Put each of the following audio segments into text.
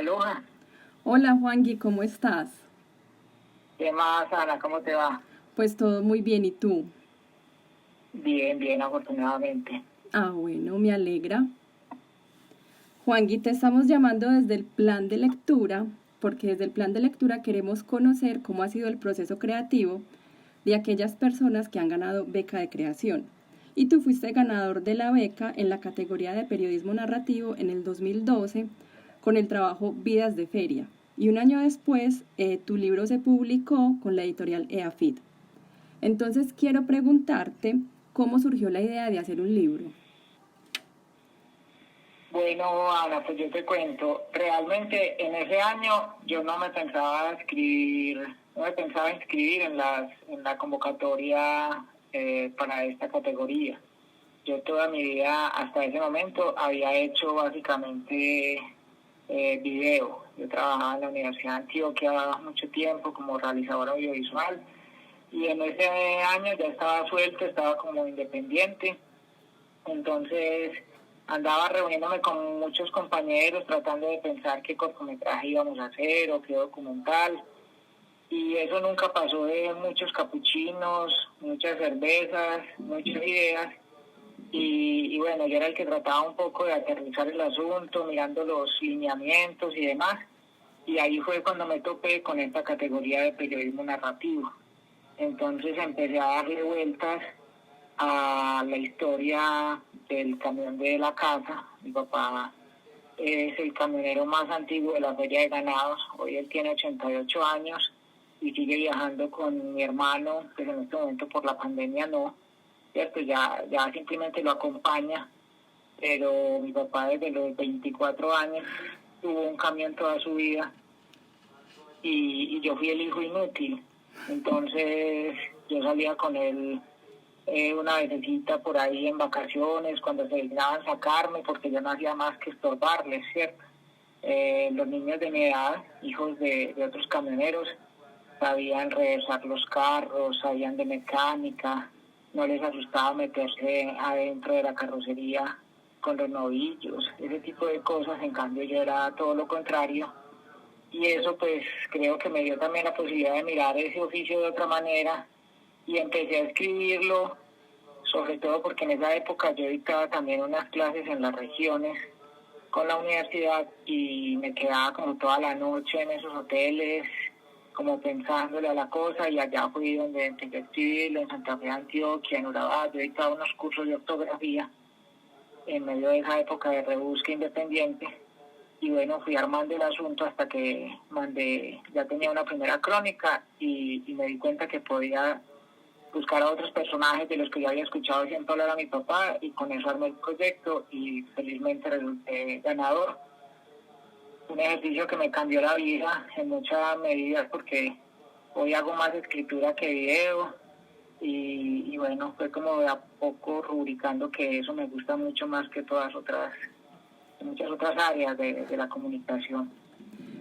Aloha, Hola Juangui, ¿cómo estás? ¿qué más, Ana? ¿Cómo te va? Pues todo muy bien, ¿y tú? Bien, bien, afortunadamente. Ah, bueno, me alegra. Juangui, te estamos llamando desde el plan de lectura, porque desde el plan de lectura queremos conocer cómo ha sido el proceso creativo de aquellas personas que han ganado beca de creación. Y tú fuiste ganador de la beca en la categoría de periodismo narrativo en el 2012 con el trabajo Vidas de Feria. Y un año después, tu libro se publicó con la editorial EAFID. Entonces quiero preguntarte cómo surgió la idea de hacer un libro. Bueno, Ana, pues yo te cuento, realmente en ese año yo no me pensaba escribir, no me pensaba inscribir en la convocatoria para esta categoría. Yo toda mi vida hasta ese momento había hecho básicamente video. Yo trabajaba en la Universidad de Antioquia mucho tiempo como realizador audiovisual y en ese año ya estaba suelto, estaba como independiente. Entonces andaba reuniéndome con muchos compañeros tratando de pensar qué cortometraje íbamos a hacer o qué documental. Y eso nunca pasó de muchos capuchinos, muchas cervezas, muchas ideas. Y bueno, yo era el que trataba un poco de aterrizar el asunto, mirando los lineamientos y demás. Y ahí fue cuando me topé con esta categoría de periodismo narrativo. Entonces empecé a darle vueltas a la historia del camión de la casa. Mi papá es el camionero más antiguo de la Feria de Ganados. Hoy él tiene 88 años y sigue viajando con mi hermano, pues en este momento por la pandemia no, ¿cierto? Ya simplemente lo acompaña, pero mi papá desde los 24 años tuvo un camión toda su vida y yo fui el hijo inútil. Entonces yo salía con él una vececita por ahí en vacaciones, cuando se dignaban sacarme, porque yo no hacía más que estorbarles, ¿cierto? Los niños de mi edad, hijos de otros camioneros, sabían reversar los carros, sabían de mecánica, no les asustaba meterse adentro de la carrocería con los novillos, ese tipo de cosas. En cambio yo era todo lo contrario, y eso pues creo que me dio también la posibilidad de mirar ese oficio de otra manera y empecé a escribirlo, sobre todo porque en esa época yo dictaba también unas clases en las regiones con la universidad y me quedaba como toda la noche en esos hoteles, como pensándole a la cosa, y allá fui donde empecé a escribirlo, en Santa Fe, Antioquia, en Urabá. Yo dictaba unos cursos de ortografía en medio de esa época de rebusque independiente. Y bueno, fui armando el asunto hasta que ya tenía una primera crónica y me di cuenta que podía buscar a otros personajes de los que yo había escuchado siempre hablar a mi papá, y con eso armé el proyecto y felizmente resulté ganador. Un ejercicio que me cambió la vida en muchas medidas porque hoy hago más escritura que video y bueno, fue como de a poco rubricando que eso me gusta mucho más que muchas otras áreas de la comunicación.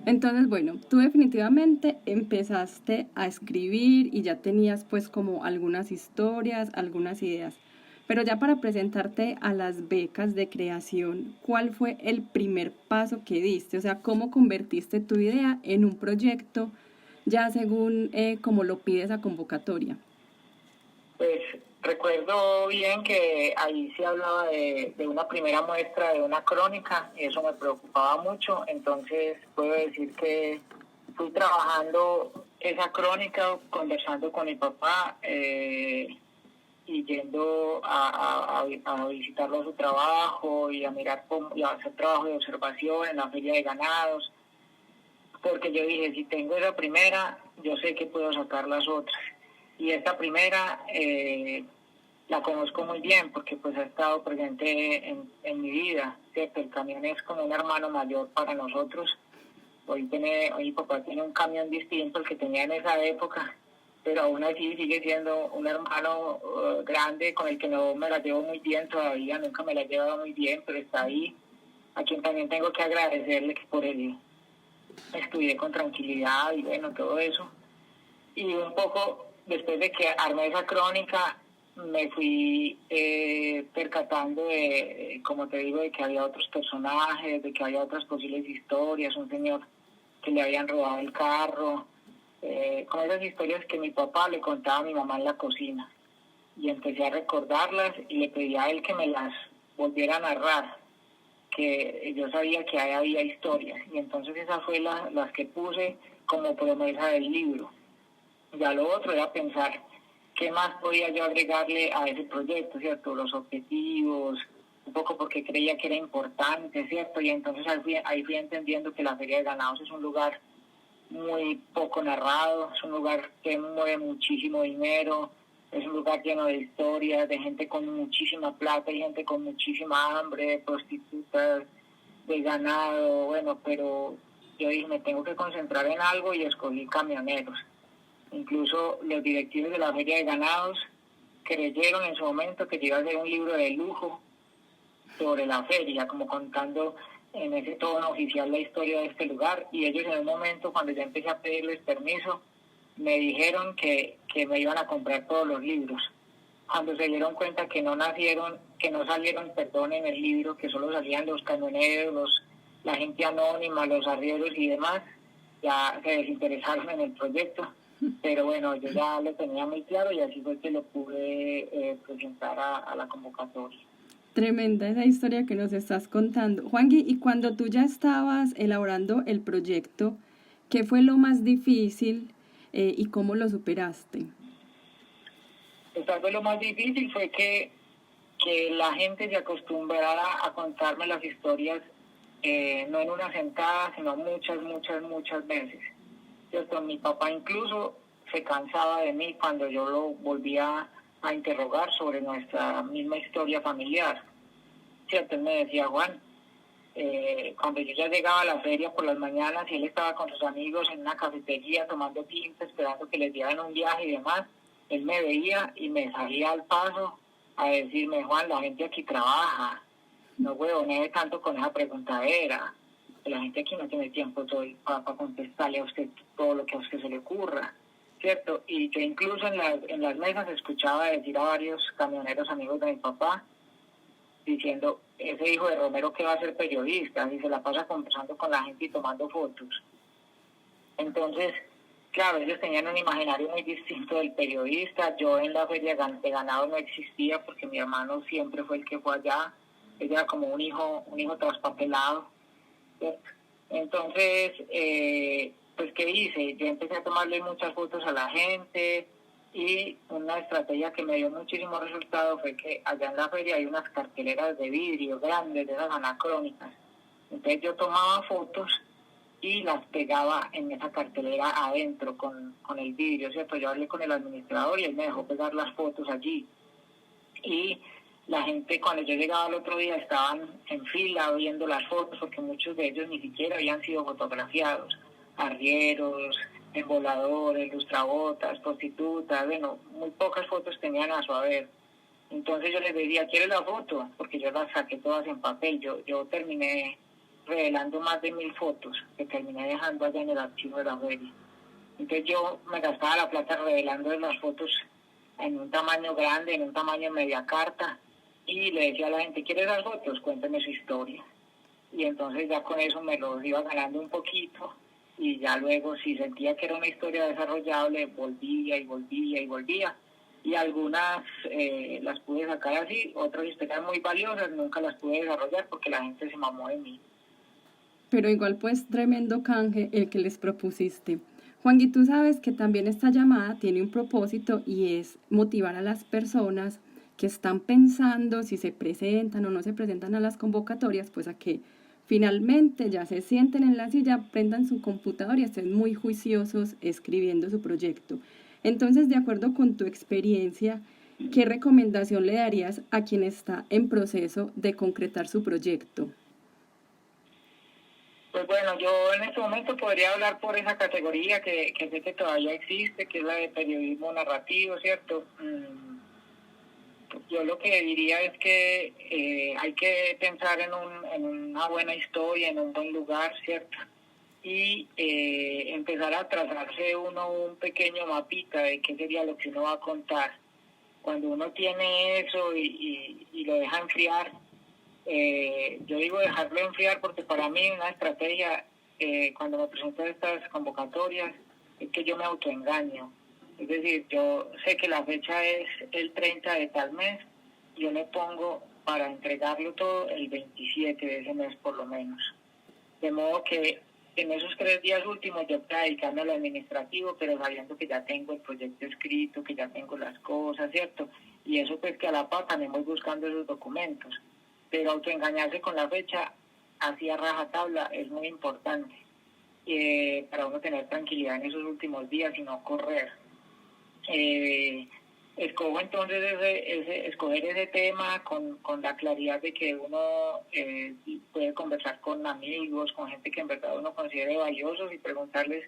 Entonces, bueno, tú definitivamente empezaste a escribir y ya tenías pues como algunas historias, algunas ideas. Pero ya para presentarte a las becas de creación, ¿cuál fue el primer paso que diste? O sea, ¿cómo convertiste tu idea en un proyecto ya según como lo pide esa convocatoria? Pues recuerdo bien que ahí se hablaba de una primera muestra de una crónica y eso me preocupaba mucho. Entonces puedo decir que fui trabajando esa crónica, conversando con mi papá y yendo a visitarlo a su trabajo y a mirar y a hacer trabajo de observación en la feria de ganados, porque yo dije, si tengo esa primera, yo sé que puedo sacar las otras. Y esta primera la conozco muy bien porque pues ha estado presente en mi vida, ¿cierto? El camión es como un hermano mayor para nosotros. Hoy mi papá tiene un camión distinto al que tenía en esa época, pero aún así sigue siendo un hermano grande con el que no me la llevo muy bien todavía, nunca me la he llevado muy bien, pero está ahí, a quien también tengo que agradecerle que por él estudié con tranquilidad y bueno, todo eso. Y un poco después de que armé esa crónica, me fui percatando de, como te digo, de que había otros personajes, de que había otras posibles historias, un señor que le habían robado el carro, con esas historias que mi papá le contaba a mi mamá en la cocina. Y empecé a recordarlas y le pedí a él que me las volviera a narrar, que yo sabía que ahí había historias. Y entonces esas fue las que puse como promesa del libro. Ya lo otro era pensar qué más podía yo agregarle a ese proyecto, ¿cierto? Los objetivos, un poco porque creía que era importante, ¿cierto? Y entonces ahí fui entendiendo que la Feria de Ganados es un lugar muy poco narrado, es un lugar que mueve muchísimo dinero, es un lugar lleno de historias, de gente con muchísima plata y gente con muchísima hambre, de prostitutas, de ganado, bueno, pero yo dije, me tengo que concentrar en algo y escogí camioneros. Incluso los directivos de la Feria de Ganados creyeron en su momento que iba a ser un libro de lujo sobre la feria, como contando en ese tono oficial la historia de este lugar. Y ellos en un momento, cuando ya empecé a pedirles permiso, me dijeron que me iban a comprar todos los libros. Cuando se dieron cuenta que no salieron, perdón, en el libro, que solo salían los camioneros, la gente anónima, los arrieros y demás, ya se desinteresaron en el proyecto. Pero bueno, yo ya lo tenía muy claro y así fue que lo pude presentar a la convocatoria. Tremenda esa historia que nos estás contando. Juangui, y cuando tú ya estabas elaborando el proyecto, ¿qué fue lo más difícil y cómo lo superaste? Pues tal vez lo más difícil fue que la gente se acostumbrara a contarme las historias no en una sentada, sino muchas veces. ¿Cierto? Mi papá incluso se cansaba de mí cuando yo lo volvía a interrogar sobre nuestra misma historia familiar. ¿Cierto? Él me decía, Juan, cuando yo ya llegaba a la feria por las mañanas y él estaba con sus amigos en una cafetería tomando tinta, esperando que les dieran un viaje y demás, él me veía y me salía al paso a decirme, Juan, la gente aquí trabaja, no huevonee tanto con esa preguntadera, la gente aquí no tiene tiempo para contestarle a usted todo lo que a usted se le ocurra, ¿cierto? Y yo incluso en las mesas escuchaba decir a varios camioneros amigos de mi papá, diciendo, ese hijo de Romero que va a ser periodista, y se la pasa conversando con la gente y tomando fotos. Entonces, claro, ellos tenían un imaginario muy distinto del periodista. Yo en la Feria de Ganado no existía porque mi hermano siempre fue el que fue allá. Ella era como un hijo traspapelado, ¿cierto? Entonces, pues, ¿qué hice? Yo empecé a tomarle muchas fotos a la gente y una estrategia que me dio muchísimo resultado fue que allá en la feria hay unas carteleras de vidrio grandes, de esas anacrónicas. Entonces yo tomaba fotos y las pegaba en esa cartelera adentro con el vidrio, ¿cierto? Yo hablé con el administrador y él me dejó pegar las fotos allí. Y la gente cuando yo llegaba el otro día estaban en fila viendo las fotos porque muchos de ellos ni siquiera habían sido fotografiados. Arrieros, emboladores, lustrabotas, prostitutas, bueno, muy pocas fotos tenían a su haber. Entonces yo les decía, ¿quieres la foto? Porque yo las saqué todas en papel. Yo terminé revelando más de 1000 fotos que terminé dejando allá en el archivo de la feria. Entonces yo me gastaba la plata revelando las fotos en un tamaño grande, en un tamaño media carta, y le decía a la gente, ¿quiere las fotos? Cuénteme su historia. Y entonces ya con eso me los iba ganando un poquito, y ya luego si sentía que era una historia desarrollable, volvía. Y algunas las pude sacar así, otras historias muy valiosas nunca las pude desarrollar porque la gente se mamó de mí. Pero igual pues tremendo canje el que les propusiste. Juan, y tú sabes que también esta llamada tiene un propósito y es motivar a las personas que están pensando si se presentan o no se presentan a las convocatorias, pues a que finalmente ya se sienten en la silla, prendan su computador y estén muy juiciosos escribiendo su proyecto. Entonces, de acuerdo con tu experiencia, ¿qué recomendación le darías a quien está en proceso de concretar su proyecto? Pues bueno, yo en este momento podría hablar por esa categoría que sé que todavía existe, que es la de periodismo narrativo, ¿cierto? Yo lo que diría es que hay que pensar en una buena historia, en un buen lugar, ¿cierto? Y empezar a trazarse uno un pequeño mapita de qué sería lo que uno va a contar. cuando uno tiene eso y lo deja enfriar, yo digo dejarlo enfriar porque para mí una estrategia, cuando me presento a estas convocatorias, es que yo me autoengaño. Es decir, yo sé que la fecha es el 30 de tal mes, yo me pongo para entregarlo todo el 27 de ese mes por lo menos. De modo que en esos 3 días últimos yo puedo dedicarme a lo administrativo, pero sabiendo que ya tengo el proyecto escrito, que ya tengo las cosas, ¿cierto? Y eso pues que a la par también voy buscando esos documentos. Pero autoengañarse con la fecha, así a rajatabla, es muy importante para uno tener tranquilidad en esos últimos días y no correr. Escojo entonces escoger ese tema con la claridad de que uno puede conversar con amigos, con gente que en verdad uno considere valiosos y preguntarles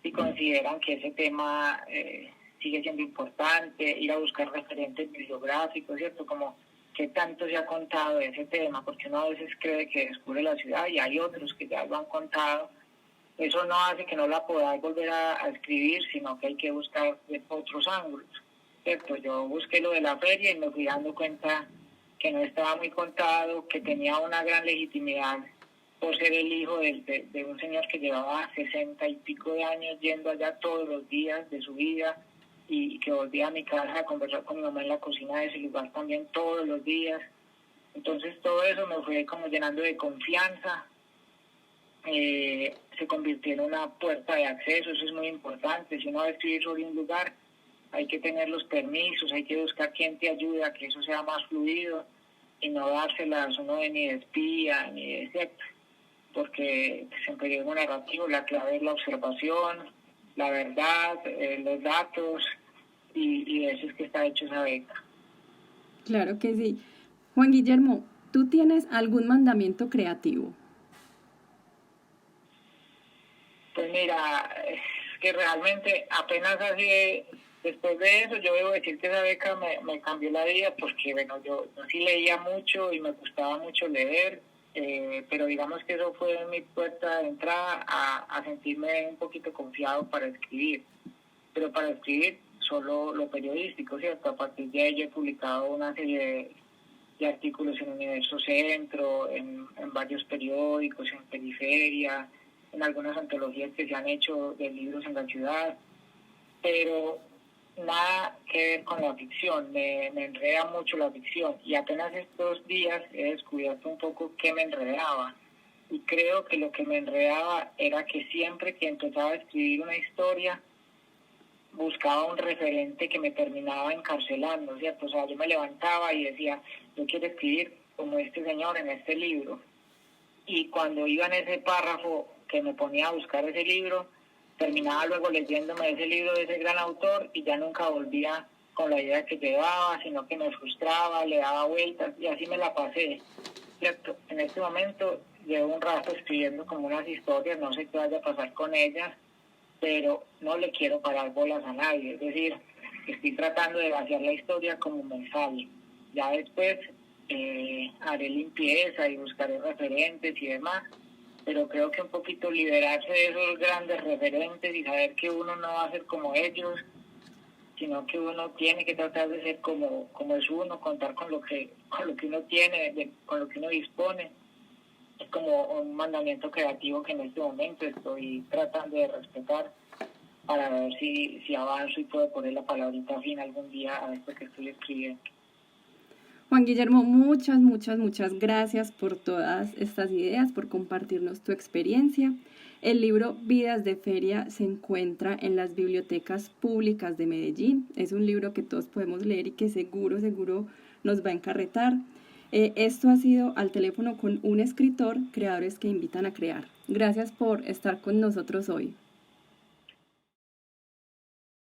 si consideran que ese tema sigue siendo importante, ir a buscar referentes bibliográficos, ¿cierto? Como qué tanto se ha contado de ese tema, porque uno a veces cree que descubre la ciudad y hay otros que ya lo han contado. Eso no hace que no la podáis volver a escribir, sino que hay que buscar otros ángulos, ¿cierto? Yo busqué lo de la feria y me fui dando cuenta que no estaba muy contado, que tenía una gran legitimidad por ser el hijo de un señor que llevaba 60 y pico de años yendo allá todos los días de su vida y que volvía a mi casa a conversar con mi mamá en la cocina de ese lugar también todos los días. Entonces todo eso me fue como llenando de confianza. Se convirtió en una puerta de acceso, eso es muy importante. Si uno va a escribir sobre un lugar, hay que tener los permisos, hay que buscar quien te ayude a que eso sea más fluido y no dárselas uno ni de espía ni de secta, porque en periodismo narrativo la clave es la observación, la verdad, los datos y de eso es que está hecho esa beca. Claro que sí. Juan Guillermo, ¿tú tienes algún mandamiento creativo? Pues mira, es que realmente apenas así, después de eso, yo debo decir que esa beca me cambió la vida porque, bueno, yo sí leía mucho y me gustaba mucho leer, pero digamos que eso fue mi puerta de entrada a sentirme un poquito confiado para escribir, pero para escribir solo lo periodístico, ¿cierto? A partir de ahí he publicado una serie de artículos en Universo Centro, en varios periódicos, en Periferia, en algunas antologías que se han hecho de libros en la ciudad, pero nada que ver con la ficción, me enreda mucho la ficción y apenas estos días he descubierto un poco qué me enredaba y creo que lo que me enredaba era que siempre que empezaba a escribir una historia buscaba un referente que me terminaba encarcelando, ¿cierto? O sea, yo me levantaba y decía, yo quiero escribir como este señor en este libro. Y cuando iba en ese párrafo que me ponía a buscar ese libro, terminaba luego leyéndome ese libro de ese gran autor y ya nunca volvía con la idea que llevaba, sino que me frustraba, le daba vueltas y así me la pasé, ¿cierto? En este momento llevo un rato escribiendo como unas historias, no sé qué vaya a pasar con ellas, pero no le quiero parar bolas a nadie, es decir, estoy tratando de vaciar la historia como me sale. Ya después haré limpieza y buscaré referentes y demás, pero creo que un poquito liberarse de esos grandes referentes y saber que uno no va a ser como ellos, sino que uno tiene que tratar de ser como es uno, contar con lo que uno tiene, con lo que uno dispone. Es como un mandamiento creativo que en este momento estoy tratando de respetar para ver si avanzo y puedo poner la palabrita fin algún día a esto que estoy escribiendo. Juan Guillermo, muchas gracias por todas estas ideas, por compartirnos tu experiencia. El libro Vidas de Feria se encuentra en las bibliotecas públicas de Medellín. Es un libro que todos podemos leer y que seguro nos va a encarretar. Esto ha sido Al Teléfono con un Escritor, creadores que invitan a crear. Gracias por estar con nosotros hoy.